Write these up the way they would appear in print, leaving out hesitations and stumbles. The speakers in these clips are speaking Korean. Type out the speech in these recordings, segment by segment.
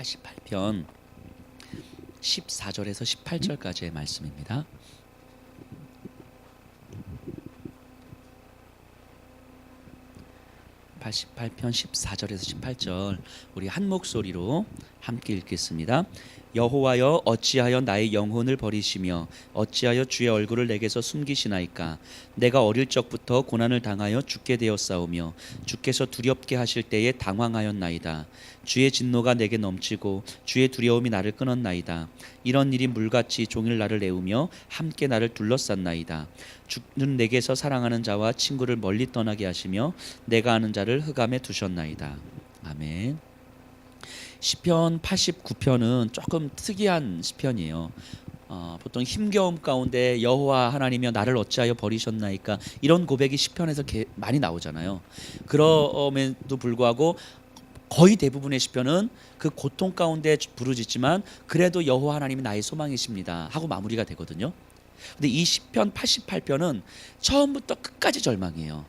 88편 14절에서 18절까지의 말씀입니다. 88편 14절에서 18절 우리 한 목소리로 함께 읽겠습니다. 여호와여 어찌하여 나의 영혼을 버리시며 어찌하여 주의 얼굴을 내게서 숨기시나이까. 내가 어릴 적부터 고난을 당하여 죽게 되었사오며 주께서 두렵게 하실 때에 당황하였나이다. 주의 진노가 내게 넘치고 주의 두려움이 나를 끊었나이다. 이런 일이 물같이 종일 나를 내우며 함께 나를 둘러쌌나이다. 주는 내게서 사랑하는 자와 친구를 멀리 떠나게 하시며 내가 아는 자를 흑암에 두셨나이다. 아멘. 시편 89편은 조금 특이한 시편이에요. 보통 힘겨움 가운데 여호와 하나님이여 나를 어찌하여 버리셨나이까 이런 고백이 시편에서 많이 나오잖아요. 그럼에도 불구하고 거의 대부분의 시편은 그 고통 가운데 부르짖지만 그래도 여호와 하나님이 나의 소망이십니다 하고 마무리가 되거든요. 근데 이 시편 88편은 처음부터 끝까지 절망이에요.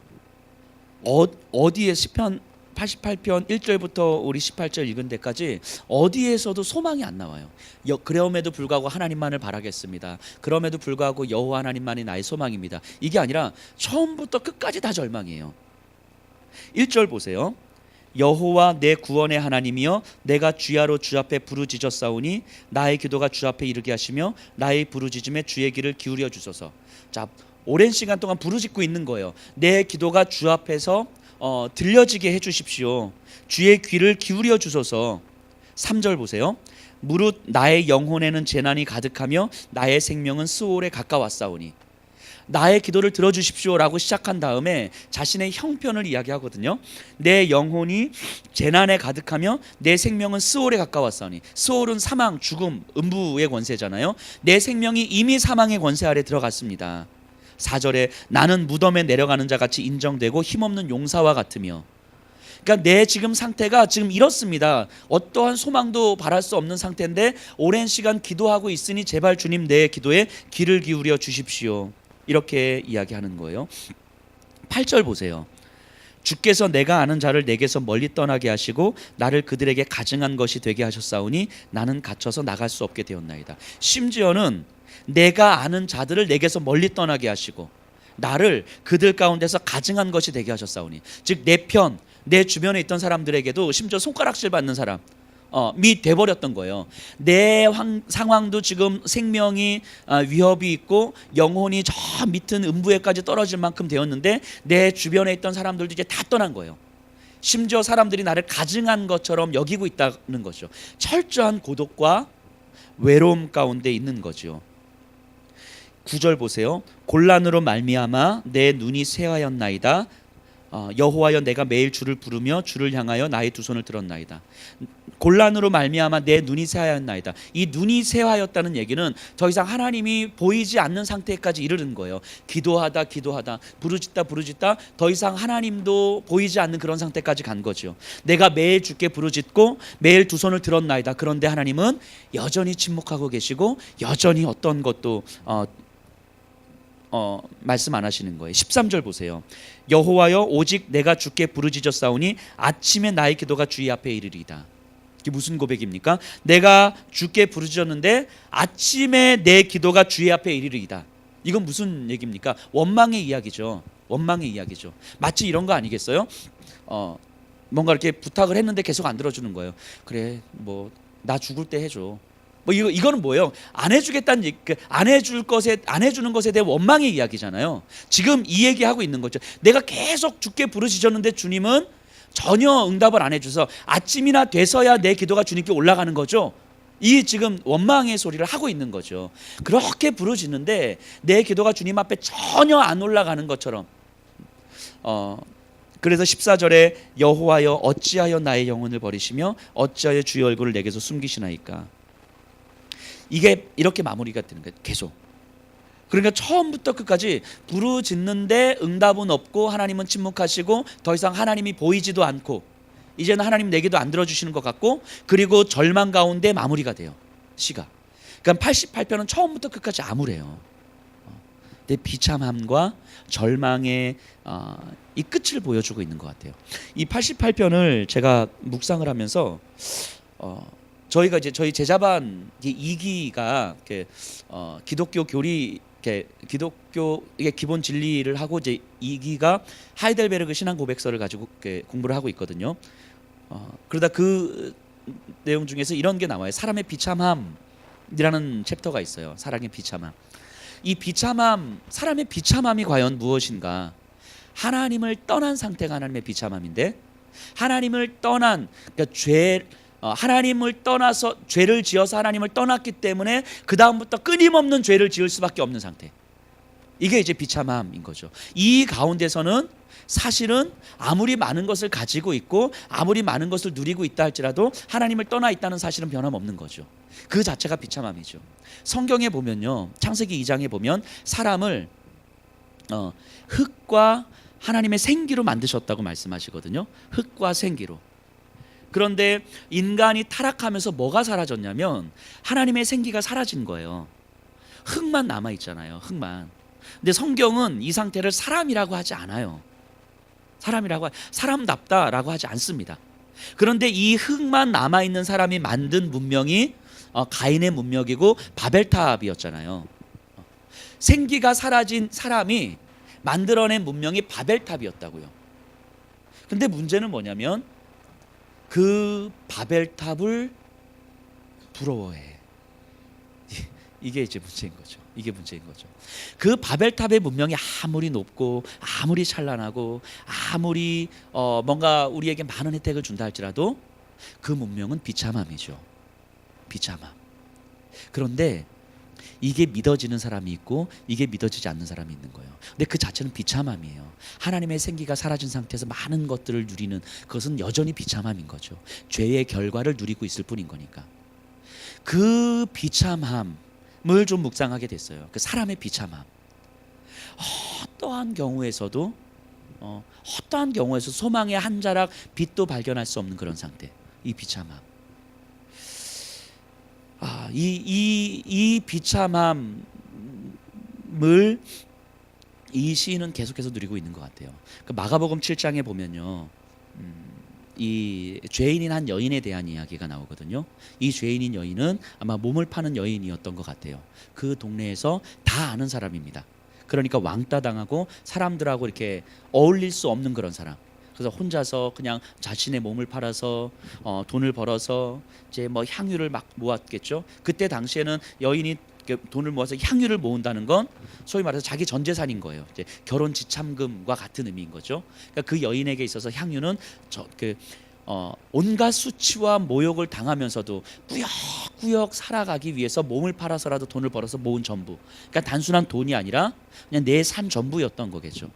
어디에 시편 88편 1절부터 우리 18절 읽은 데까지 어디에서도 소망이 안 나와요. 그럼에도 불구하고 하나님만을 바라겠습니다. 그럼에도 불구하고 여호와 하나님만이 나의 소망입니다. 이게 아니라 처음부터 끝까지 다 절망이에요. 1절 보세요. 여호와 내 구원의 하나님이여 내가 주야로 주 앞에 부르짖었사오니 나의 기도가 주 앞에 이르게 하시며 나의 부르짖음에 주의 귀를 기울여 주소서. 자, 오랜 시간 동안 부르짖고 있는 거예요. 내 기도가 주 앞에서 들려지게 해주십시오. 주의 귀를 기울여 주소서. 3절 보세요. 무릇 나의 영혼에는 재난이 가득하며 나의 생명은 스올에 가까웠사오니. 나의 기도를 들어주십시오라고 시작한 다음에 자신의 형편을 이야기하거든요. 내 영혼이 재난에 가득하며 내 생명은 스올에 가까웠사오니. 스올은 사망, 죽음, 음부의 권세잖아요. 내 생명이 이미 사망의 권세 아래 들어갔습니다. 4절에 나는 무덤에 내려가는 자 같이 인정되고 힘없는 용사와 같으며. 그러니까 내 지금 상태가 지금 이렇습니다. 어떠한 소망도 바랄 수 없는 상태인데 오랜 시간 기도하고 있으니 제발 주님 내 기도에 귀를 기울여 주십시오. 이렇게 이야기하는 거예요. 8절 보세요. 주께서 내가 아는 자를 내게서 멀리 떠나게 하시고 나를 그들에게 가증한 것이 되게 하셨사오니 나는 갇혀서 나갈 수 없게 되었나이다. 심지어는 내가 아는 자들을 내게서 멀리 떠나게 하시고 나를 그들 가운데서 가증한 것이 되게 하셨사오니, 즉 내 편, 내 주변에 있던 사람들에게도 심지어 손가락질 받는 사람 미 돼버렸던 거예요. 내 상황도 지금 생명이 위협이 있고 영혼이 저 밑은 음부에까지 떨어질 만큼 되었는데 내 주변에 있던 사람들도 이제 다 떠난 거예요. 심지어 사람들이 나를 가증한 것처럼 여기고 있다는 거죠. 철저한 고독과 외로움 가운데 있는 거죠. 9절 보세요. 곤란으로 말미암아 내 눈이 쇠하였나이다. 여호와여 내가 매일 주를 부르며 주를 향하여 나의 두 손을 들었나이다. 곤란으로 말미암아 내 눈이 쇠하였나이다. 이 눈이 쇠하였다는 얘기는 더 이상 하나님이 보이지 않는 상태까지 이르는 거예요. 기도하다 부르짖다 더 이상 하나님도 보이지 않는 그런 상태까지 간 거죠. 내가 매일 주께 부르짖고 매일 두 손을 들었나이다. 그런데 하나님은 여전히 침묵하고 계시고 여전히 어떤 것도 말씀 안 하시는 거예요. 13절 보세요. 여호와여 오직 내가 주께 부르짖었사오니 아침에 나의 기도가 주의 앞에 이르리이다. 이게 무슨 고백입니까? 내가 주께 부르짖었는데 아침에 내 기도가 주의 앞에 이르리이다. 이건 무슨 얘기입니까? 원망의 이야기죠. 마치 이런 거 아니겠어요? 뭔가 이렇게 부탁을 했는데 계속 안 들어주는 거예요. 그래, 뭐 나 죽을 때 해줘. 뭐 이거는 뭐예요? 안 해주겠다는 얘기, 안 해주는 것에 대한 원망의 이야기잖아요. 지금 이 얘기하고 있는 거죠. 내가 계속 주께 부르짖었는데 주님은 전혀 응답을 안 해줘서 아침이나 돼서야 내 기도가 주님께 올라가는 거죠. 이 지금 원망의 소리를 하고 있는 거죠. 그렇게 부르짖는데 내 기도가 주님 앞에 전혀 안 올라가는 것처럼. 그래서 14절에 여호와여 어찌하여 나의 영혼을 버리시며 어찌하여 주의 얼굴을 내게서 숨기시나이까. 이게 이렇게 마무리가 되는 거예요. 계속. 그러니까 처음부터 끝까지 부르짖는데 응답은 없고 하나님은 침묵하시고 더 이상 하나님이 보이지도 않고 이제는 하나님 내 기도 안 들어주시는 것 같고 그리고 절망 가운데 마무리가 돼요. 시가. 그러니까 88편은 처음부터 끝까지 암울해요. 내 비참함과 절망의 이 끝을 보여주고 있는 것 같아요. 이 88편을 제가 묵상을 하면서 저희가 이제 저희 제자반 2기가 기독교 교리 기독교의 기본 진리를 하고 이제 2기가 하이델베르그 신앙 고백서를 가지고 공부를 하고 있거든요. 그러다 그 내용 중에서 이런 게 나와요. 사람의 비참함이라는 챕터가 있어요. 사랑의 비참함. 이 비참함, 사람의 비참함이 과연 무엇인가? 하나님을 떠난 상태가 하나님의 비참함인데, 하나님을 떠난, 그러니까 하나님을 떠나서 죄를 지어서 하나님을 떠났기 때문에 그 다음부터 끊임없는 죄를 지을 수밖에 없는 상태. 이게 이제 비참함인 거죠. 이 가운데서는 사실은 아무리 많은 것을 가지고 있고 아무리 많은 것을 누리고 있다 할지라도 하나님을 떠나 있다는 사실은 변함없는 거죠. 그 자체가 비참함이죠. 성경에 보면요, 창세기 2장에 보면 사람을 흙과 하나님의 생기로 만드셨다고 말씀하시거든요. 흙과 생기로. 그런데 인간이 타락하면서 뭐가 사라졌냐면 하나님의 생기가 사라진 거예요. 흙만 남아 있잖아요. 흙만. 근데 성경은 이 상태를 사람이라고 하지 않아요. 사람답다라고 하지 않습니다. 그런데 이 흙만 남아 있는 사람이 만든 문명이 가인의 문명이고 바벨탑이었잖아요. 생기가 사라진 사람이 만들어낸 문명이 바벨탑이었다고요. 근데 문제는 뭐냐면 그 바벨탑을 부러워해. 이게 이제 문제인 거죠. 이게 문제인 거죠. 그 바벨탑의 문명이 아무리 높고 아무리 찬란하고 아무리 뭔가 우리에게 많은 혜택을 준다 할지라도 그 문명은 비참함이죠. 비참함. 그런데 이게 믿어지는 사람이 있고 이게 믿어지지 않는 사람이 있는 거예요. 근데 그 자체는 비참함이에요. 하나님의 생기가 사라진 상태에서 많은 것들을 누리는 그것은 여전히 비참함인 거죠. 죄의 결과를 누리고 있을 뿐인 거니까. 그 비참함을 좀 묵상하게 됐어요. 그 사람의 비참함. 어떠한 경우에서도 소망의 한 자락 빛도 발견할 수 없는 그런 상태. 이 비참함. 이 비참함을 이 시인은 계속해서 누리고 있는 것 같아요. 그 마가복음 7장에 보면요, 이 죄인인 한 여인에 대한 이야기가 나오거든요. 이 죄인인 여인은 아마 몸을 파는 여인이었던 것 같아요. 그 동네에서 다 아는 사람입니다. 그러니까 왕따 당하고 사람들하고 이렇게 어울릴 수 없는 그런 사람. 그래서 혼자서 그냥 자신의 몸을 팔아서 돈을 벌어서 이제 뭐 향유를 막 모았겠죠. 그때 당시에는 여인이 돈을 모아서 향유를 모은다는 건 소위 말해서 자기 전 재산인 거예요. 이제 결혼 지참금과 같은 의미인 거죠. 그러니까 그 여인에게 있어서 향유는 온갖 수치와 모욕을 당하면서도 꾸역꾸역 살아가기 위해서 몸을 팔아서라도 돈을 벌어서 모은 전부. 그러니까 단순한 돈이 아니라 그냥 내 삶 전부였던 거겠죠.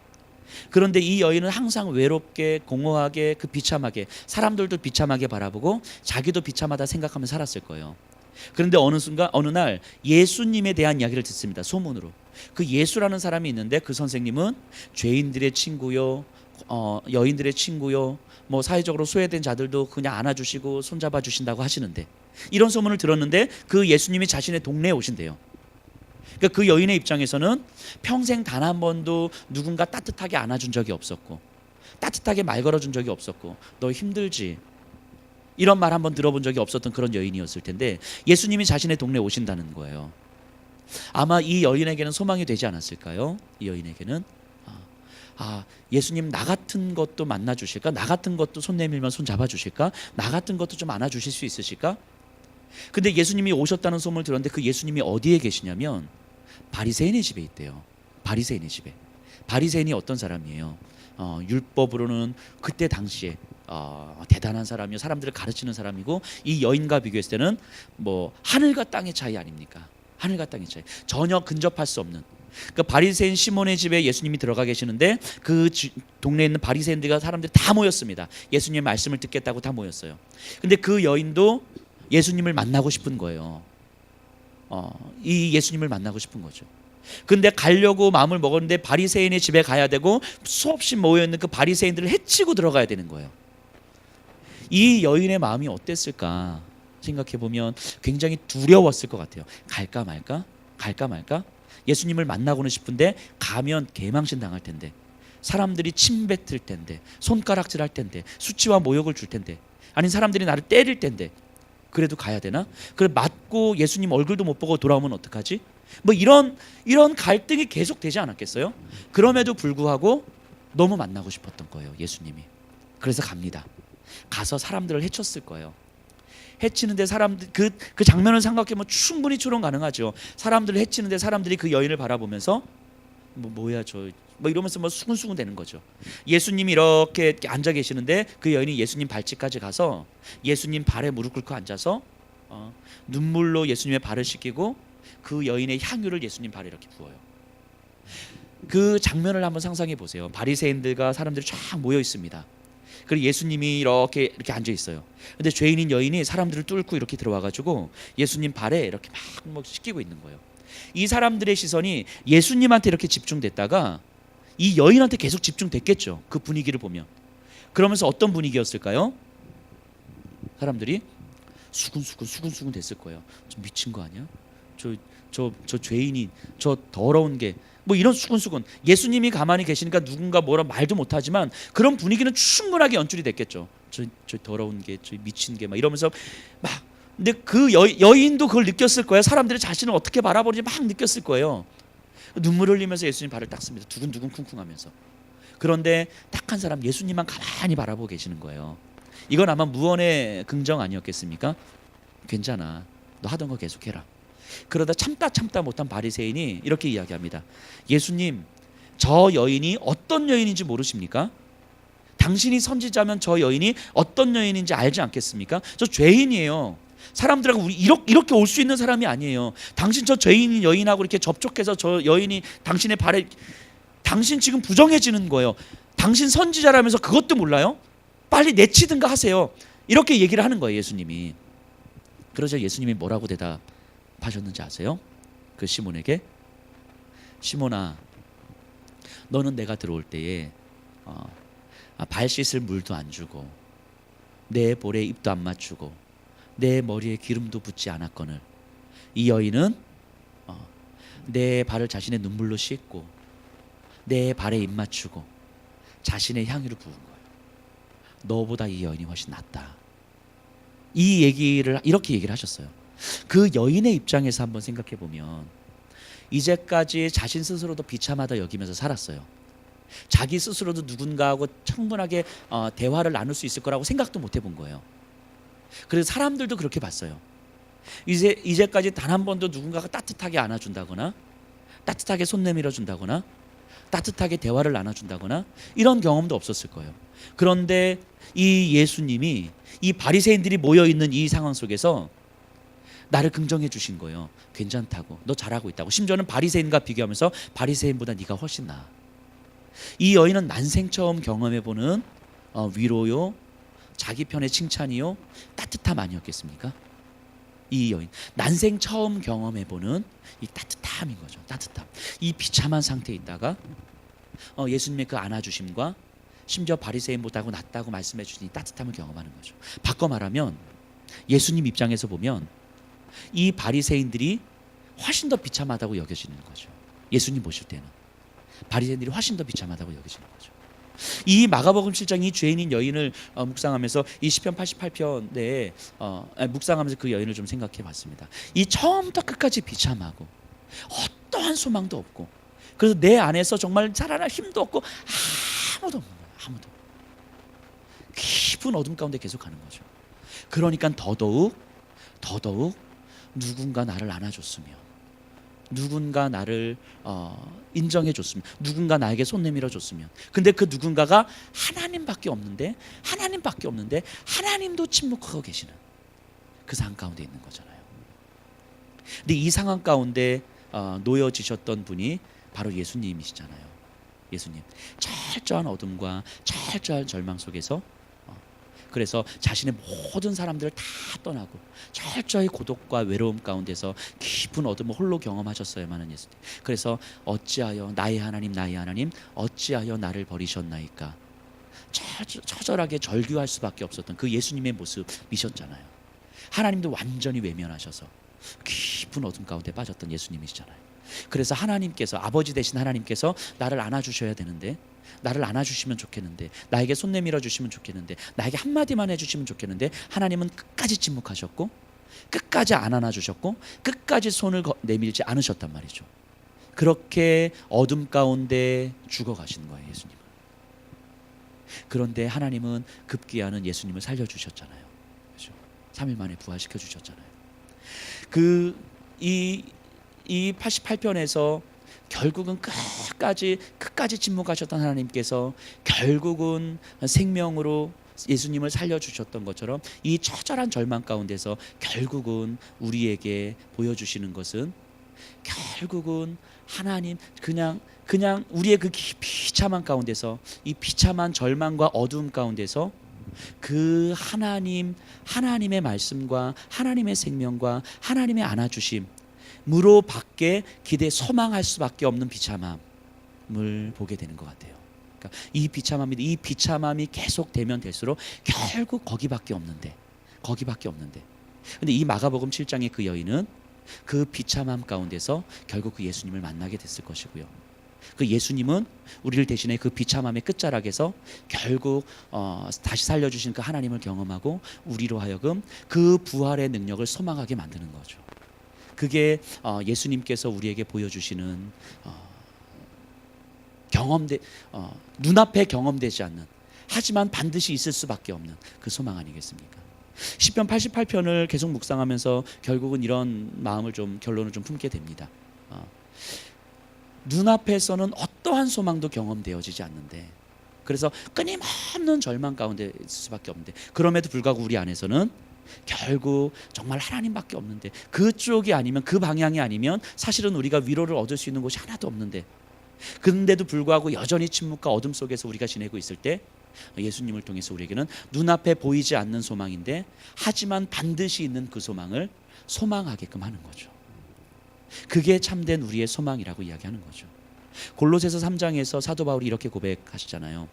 그런데 이 여인은 항상 외롭게 공허하게 그 비참하게 사람들도 비참하게 바라보고 자기도 비참하다 생각하며 살았을 거예요. 그런데 어느 날 예수님에 대한 이야기를 듣습니다. 소문으로. 그 예수라는 사람이 있는데 그 선생님은 죄인들의 친구요, 여인들의 친구요, 뭐 사회적으로 소외된 자들도 그냥 안아주시고 손잡아 주신다고 하시는데, 이런 소문을 들었는데 그 예수님이 자신의 동네에 오신대요. 그러니까 그 여인의 입장에서는 평생 단 한 번도 누군가 따뜻하게 안아준 적이 없었고 따뜻하게 말 걸어준 적이 없었고 너 힘들지? 이런 말 한번 들어본 적이 없었던 그런 여인이었을 텐데 예수님이 자신의 동네에 오신다는 거예요. 아마 이 여인에게는 소망이 되지 않았을까요? 이 여인에게는 예수님 나 같은 것도 만나 주실까? 나 같은 것도 손 내밀면 손 잡아 주실까? 나 같은 것도 좀 안아 주실 수 있으실까? 근데 예수님이 오셨다는 소문을 들었는데 그 예수님이 어디에 계시냐면 바리새인의 집에 있대요. 바리새인의 집에. 바리새인이 어떤 사람이에요? 율법으로는 그때 당시에 대단한 사람이요, 사람들을 가르치는 사람이고, 이 여인과 비교했을 때는 뭐 하늘과 땅의 차이 아닙니까? 하늘과 땅의 차이. 전혀 근접할 수 없는. 그 바리새인 시몬의 집에 예수님이 들어가 계시는데 그 동네에 있는 바리새인들과 사람들이 다 모였습니다. 예수님의 말씀을 듣겠다고 다 모였어요. 근데 그 여인도 예수님을 만나고 싶은 거예요. 이 예수님을 만나고 싶은 거죠. 근데 가려고 마음을 먹었는데 바리새인의 집에 가야 되고 수없이 모여있는 그 바리새인들을 해치고 들어가야 되는 거예요. 이 여인의 마음이 어땠을까 생각해보면 굉장히 두려웠을 것 같아요. 갈까 말까? 갈까 말까? 예수님을 만나고는 싶은데 가면 개망신 당할 텐데, 사람들이 침 뱉을 텐데, 손가락질 할 텐데, 수치와 모욕을 줄 텐데, 아니 사람들이 나를 때릴 텐데, 그래도 가야 되나? 그래 맞고 예수님 얼굴도 못 보고 돌아오면 어떡하지? 뭐 이런 갈등이 계속 되지 않았겠어요? 그럼에도 불구하고 너무 만나고 싶었던 거예요, 예수님이. 그래서 갑니다. 가서 사람들을 해쳤을 거예요. 해치는데 사람들 그 장면을 생각해보면 충분히 추론 가능하죠. 사람들을 해치는데 사람들이 그 여인을 바라보면서 뭐야 저 뭐 이러면서 뭐 수근수근 되는 거죠. 예수님이 이렇게 앉아 계시는데 그 여인이 예수님 발치까지 가서 예수님 발에 무릎 꿇고 앉아서 눈물로 예수님의 발을 씻기고 그 여인의 향유를 예수님 발에 이렇게 부어요. 그 장면을 한번 상상해 보세요. 바리새인들과 사람들이 쫙 모여 있습니다. 그리고 예수님이 이렇게 앉아 있어요. 근데 죄인인 여인이 사람들을 뚫고 이렇게 들어와 가지고 예수님 발에 이렇게 막 씻기고 있는 거예요. 이 사람들의 시선이 예수님한테 이렇게 집중됐다가 이 여인한테 계속 집중됐겠죠. 그 분위기를 보면. 그러면서 어떤 분위기였을까요? 사람들이 수근수근 됐을 거예요. 좀 미친 거 아니야? 저 죄인이 저 더러운 게 뭐 이런 수근수근. 예수님이 가만히 계시니까 누군가 뭐라 말도 못하지만 그런 분위기는 충분하게 연출이 됐겠죠. 저 더러운 게, 저 미친 게 막 이러면서 막. 근데 그 여인도 그걸 느꼈을 거예요. 사람들이 자신을 어떻게 바라보는지 막 느꼈을 거예요. 눈물 흘리면서 예수님 발을 닦습니다. 두근두근 쿵쿵하면서. 그런데 딱 한 사람 예수님만 가만히 바라보고 계시는 거예요. 이건 아마 무언의 긍정 아니었겠습니까? 괜찮아, 너 하던 거 계속해라. 그러다 참다 못한 바리새인이 이렇게 이야기합니다. 예수님, 저 여인이 어떤 여인인지 모르십니까? 당신이 선지자면 저 여인이 어떤 여인인지 알지 않겠습니까? 저 죄인이에요. 사람들하고 우리 이렇게 올 수 있는 사람이 아니에요. 당신 저 죄인인 여인하고 이렇게 접촉해서 저 여인이 당신의 발에, 당신 지금 부정해지는 거예요. 당신 선지자라면서 그것도 몰라요? 빨리 내치든가 하세요. 이렇게 얘기를 하는 거예요, 예수님이. 그러자 예수님이 뭐라고 대답하셨는지 아세요? 그 시몬에게, 시몬아, 너는 내가 들어올 때에 발 씻을 물도 안 주고 내 볼에 입도 안 맞추고 내 머리에 기름도 붓지 않았거늘 이 여인은 내 발을 자신의 눈물로 씻고 내 발에 입 맞추고 자신의 향유를 부은 거예요. 너보다 이 여인이 훨씬 낫다. 이 얘기를 이렇게 얘기를 하셨어요. 그 여인의 입장에서 한번 생각해 보면 이제까지 자신 스스로도 비참하다 여기면서 살았어요. 자기 스스로도 누군가하고 충분하게 대화를 나눌 수 있을 거라고 생각도 못 해본 거예요. 그래서 사람들도 그렇게 봤어요. 이제까지 단 한 번도 누군가가 따뜻하게 안아준다거나 따뜻하게 손 내밀어 준다거나 따뜻하게 대화를 나눠준다거나 이런 경험도 없었을 거예요. 그런데 이 예수님이 이 바리새인들이 모여있는 이 상황 속에서 나를 긍정해 주신 거예요. 괜찮다고, 너 잘하고 있다고. 심지어는 바리새인과 비교하면서 바리새인보다 네가 훨씬 나아. 이 여인은 난생 처음 경험해보는 위로요, 자기 편의 칭찬이요, 따뜻함 아니었겠습니까? 이 여인 난생 처음 경험해보는 이 따뜻함인 거죠. 따뜻함. 이 비참한 상태에 있다가 예수님의 그 안아주심과 심지어 바리새인보다도 낫다고 말씀해 주신 이 따뜻함을 경험하는 거죠. 바꿔 말하면 예수님 입장에서 보면 이 바리새인들이 훨씬 더 비참하다고 여겨지는 거죠. 예수님 보실 때는 바리새인들이 훨씬 더 비참하다고 여겨지는 거죠. 이 마가복음 7장 이 죄인인 여인을 묵상하면서 이 시편 88편 내에 묵상하면서 그 여인을 좀 생각해 봤습니다. 이 처음부터 끝까지 비참하고 어떠한 소망도 없고 그래서 내 안에서 정말 살아날 힘도 없고 아무도 없는 거예요. 아무도. 깊은 어둠 가운데 계속 가는 거죠. 그러니까 더더욱 누군가 나를 안아줬으면, 누군가 나를 인정해 줬으면, 누군가 나에게 손 내밀어 줬으면. 근데 그 누군가가 하나님밖에 없는데 하나님도 침묵하고 계시는 그 상황 가운데 있는 거잖아요. 근데 이 상황 가운데 놓여지셨던 분이 바로 예수님이시잖아요. 예수님, 철저한 어둠과 철저한 절망 속에서 그래서 자신의 모든 사람들을 다 떠나고 철저히 고독과 외로움 가운데서 깊은 어둠을 홀로 경험하셨어야만 예수님. 그래서 어찌하여 나의 하나님 어찌하여 나를 버리셨나이까 처절하게 절규할 수밖에 없었던 그 예수님의 모습이셨잖아요. 하나님도 완전히 외면하셔서 깊은 어둠 가운데 빠졌던 예수님이시잖아요. 그래서 하나님께서, 아버지 되신 하나님께서 나를 안아주셔야 되는데, 나를 안아주시면 좋겠는데, 나에게 손 내밀어 주시면 좋겠는데, 나에게 한마디만 해주시면 좋겠는데, 하나님은 끝까지 침묵하셨고 끝까지 안 안아주셨고 끝까지 손을 내밀지 않으셨단 말이죠. 그렇게 어둠 가운데 죽어가시는 거예요, 예수님은. 그런데 하나님은 급기야는 예수님을 살려주셨잖아요. 그렇죠? 3일 만에 부활시켜 주셨잖아요. 이 88편에서 결국은 끝까지 침묵하셨던 하나님께서 결국은 생명으로 예수님을 살려주셨던 것처럼 이 처절한 절망 가운데서 결국은 우리에게 보여주시는 것은, 결국은 하나님 그냥 우리의 그 비참한 가운데서, 이 비참한 절망과 어두움 가운데서 그 하나님의 말씀과 하나님의 생명과 하나님의 안아주심으로 밖에 소망할 수밖에 없는 비참함을 보게 되는 것 같아요. 그러니까 이 비참함이 계속되면 될수록 결국 거기밖에 없는데. 근데 이 마가복음 7장의 그 여인은 그 비참함 가운데서 결국 그 예수님을 만나게 됐을 것이고요. 그 예수님은 우리를 대신해 그 비참함의 끝자락에서 결국 다시 살려주신 그 하나님을 경험하고 우리로 하여금 그 부활의 능력을 소망하게 만드는 거죠. 그게 예수님께서 우리에게 보여주시는 눈앞에 경험되지 않는, 하지만 반드시 있을 수밖에 없는 그 소망 아니겠습니까? 시편 88편을 계속 묵상하면서 결국은 이런 마음을 결론을 품게 됩니다. 눈앞에서는 어떠한 소망도 경험되어지지 않는데, 그래서 끊임없는 절망 가운데 있을 수밖에 없는데, 그럼에도 불구하고 우리 안에서는 결국 정말 하나님밖에 없는데, 그쪽이 아니면, 그 방향이 아니면 사실은 우리가 위로를 얻을 수 있는 곳이 하나도 없는데, 그런데도 불구하고 여전히 침묵과 어둠 속에서 우리가 지내고 있을 때 예수님을 통해서 우리에게는 눈앞에 보이지 않는 소망인데, 하지만 반드시 있는 그 소망을 소망하게끔 하는 거죠. 그게 참된 우리의 소망이라고 이야기하는 거죠. 골로새서 3장에서 사도 바울이 이렇게 고백하시잖아요.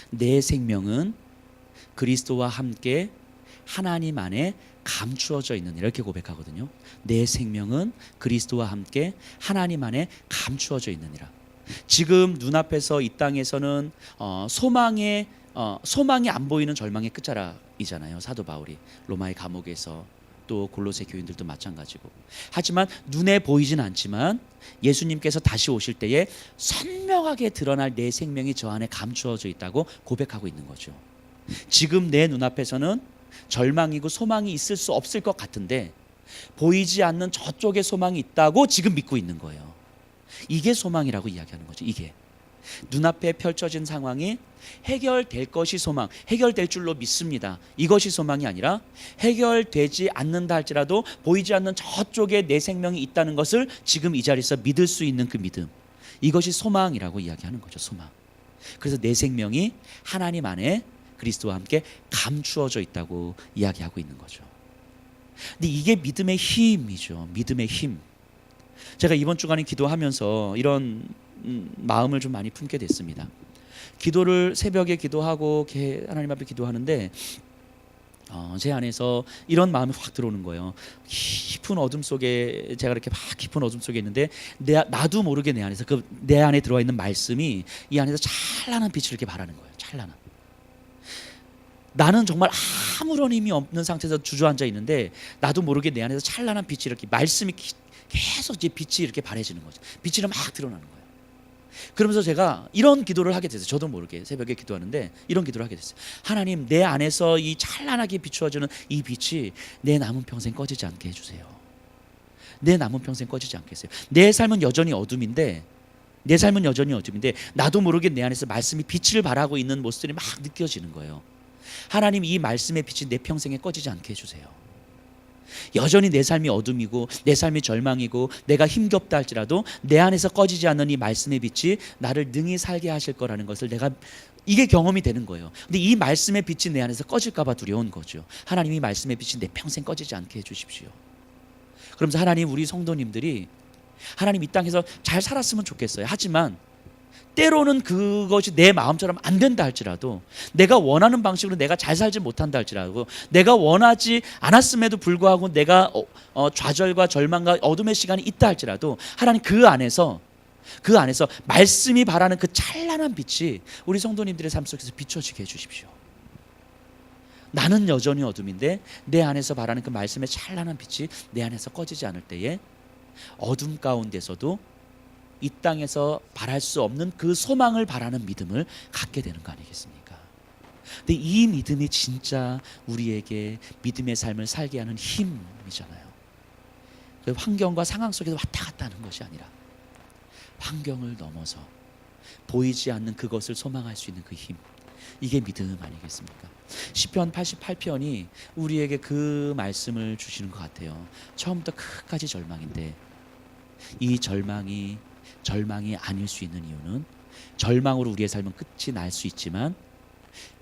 내 생명은 그리스도와 함께 하나님 안에 감추어져 있는, 이렇게 고백하거든요. 내 생명은 그리스도와 함께 하나님 안에 감추어져 있느니라. 지금 눈앞에서 이 땅에서는 소망이 안 보이는 절망의 끝자락이잖아요. 사도 바울이 로마의 감옥에서, 또 골로새 교인들도 마찬가지고. 하지만 눈에 보이진 않지만 예수님께서 다시 오실 때에 선명하게 드러날 내 생명이 저 안에 감추어져 있다고 고백하고 있는 거죠. 지금 내 눈앞에서는 절망이고 소망이 있을 수 없을 것 같은데, 보이지 않는 저쪽에 소망이 있다고 지금 믿고 있는 거예요. 이게 소망이라고 이야기하는 거죠. 이게 눈앞에 펼쳐진 상황이 해결될 것이 소망, 해결될 줄로 믿습니다. 이것이 소망이 아니라 해결되지 않는다 할지라도 보이지 않는 저쪽에 내 생명이 있다는 것을 지금 이 자리에서 믿을 수 있는 그 믿음, 이것이 소망이라고 이야기하는 거죠. 소망. 그래서 내 생명이 하나님 안에 그리스도와 함께 감추어져 있다고 이야기하고 있는 거죠. 근데 이게 믿음의 힘이죠. 믿음의 힘. 제가 이번 주간에 기도하면서 이런 마음을 좀 많이 품게 됐습니다. 기도를 새벽에 기도하고 하나님 앞에 기도하는데 제 안에서 이런 마음이 확 들어오는 거예요. 깊은 어둠 속에, 제가 이렇게 막 깊은 어둠 속에 있는데 나도 모르게 내 안에서 내 안에 들어와 있는 말씀이 이 안에서 찬란한 빛을 이렇게 발하는 거예요. 찬란한. 나는 정말 아무런 힘이 없는 상태에서 주저앉아 있는데 나도 모르게 내 안에서 찬란한 빛이 이렇게, 말씀이 계속 이제 빛이 이렇게 발해지는 거죠. 빛이 막 드러나는 거예요. 그러면서 제가 이런 기도를 하게 됐어요. 저도 모르게 새벽에 기도하는데 이런 기도를 하게 됐어요. 하나님, 내 안에서 이 찬란하게 비추어지는 이 빛이 내 남은 평생 꺼지지 않게 해주세요. 내 남은 평생 꺼지지 않게 해주세요. 내 삶은 여전히 어둠인데 나도 모르게 내 안에서 말씀이 빛을 발하고 있는 모습들이 막 느껴지는 거예요. 하나님, 이 말씀의 빛이 내 평생에 꺼지지 않게 해주세요. 여전히 내 삶이 어둠이고 내 삶이 절망이고 내가 힘겹다 할지라도 내 안에서 꺼지지 않는 이 말씀의 빛이 나를 능히 살게 하실 거라는 것을 이게 경험이 되는 거예요. 근데 이 말씀의 빛이 내 안에서 꺼질까 봐 두려운 거죠. 하나님, 이 말씀의 빛이 내 평생 꺼지지 않게 해주십시오. 그러면서 하나님, 우리 성도님들이 하나님 이 땅에서 잘 살았으면 좋겠어요. 하지만 때로는 그것이 내 마음처럼 안 된다 할지라도, 내가 원하는 방식으로 내가 잘 살지 못한다 할지라도, 내가 원하지 않았음에도 불구하고 내가 좌절과 절망과 어둠의 시간이 있다 할지라도, 하나님 그 안에서 말씀이 바라는 그 찬란한 빛이 우리 성도님들의 삶 속에서 비춰지게 해주십시오. 나는 여전히 어둠인데 내 안에서 바라는 그 말씀의 찬란한 빛이 내 안에서 꺼지지 않을 때에 어둠 가운데서도 이 땅에서 바랄 수 없는 그 소망을 바라는 믿음을 갖게 되는 거 아니겠습니까? 근데 이 믿음이 진짜 우리에게 믿음의 삶을 살게 하는 힘이잖아요. 그 환경과 상황 속에서 왔다 갔다 하는 것이 아니라 환경을 넘어서 보이지 않는 그것을 소망할 수 있는 그 힘, 이게 믿음 아니겠습니까? 시편 88편이 우리에게 그 말씀을 주시는 것 같아요. 처음부터 끝까지 절망인데 이 절망이 아닐 수 있는 이유는, 절망으로 우리의 삶은 끝이 날 수 있지만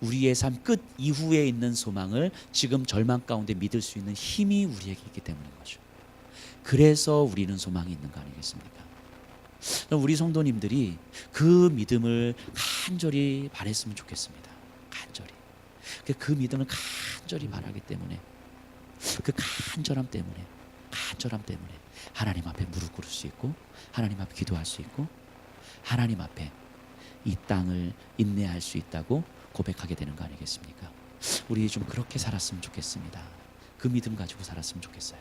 우리의 삶 끝 이후에 있는 소망을 지금 절망 가운데 믿을 수 있는 힘이 우리에게 있기 때문인 거죠. 그래서 우리는 소망이 있는 거 아니겠습니까? 우리 성도님들이 그 믿음을 간절히 바랬으면 좋겠습니다. 간절히. 그 믿음을 간절히 바라기 때문에, 그 간절함 때문에 하나님 앞에 무릎 꿇을 수 있고, 하나님 앞에 기도할 수 있고, 하나님 앞에 이 땅을 인내할 수 있다고 고백하게 되는 거 아니겠습니까? 우리 좀 그렇게 살았으면 좋겠습니다. 그 믿음 가지고 살았으면 좋겠어요.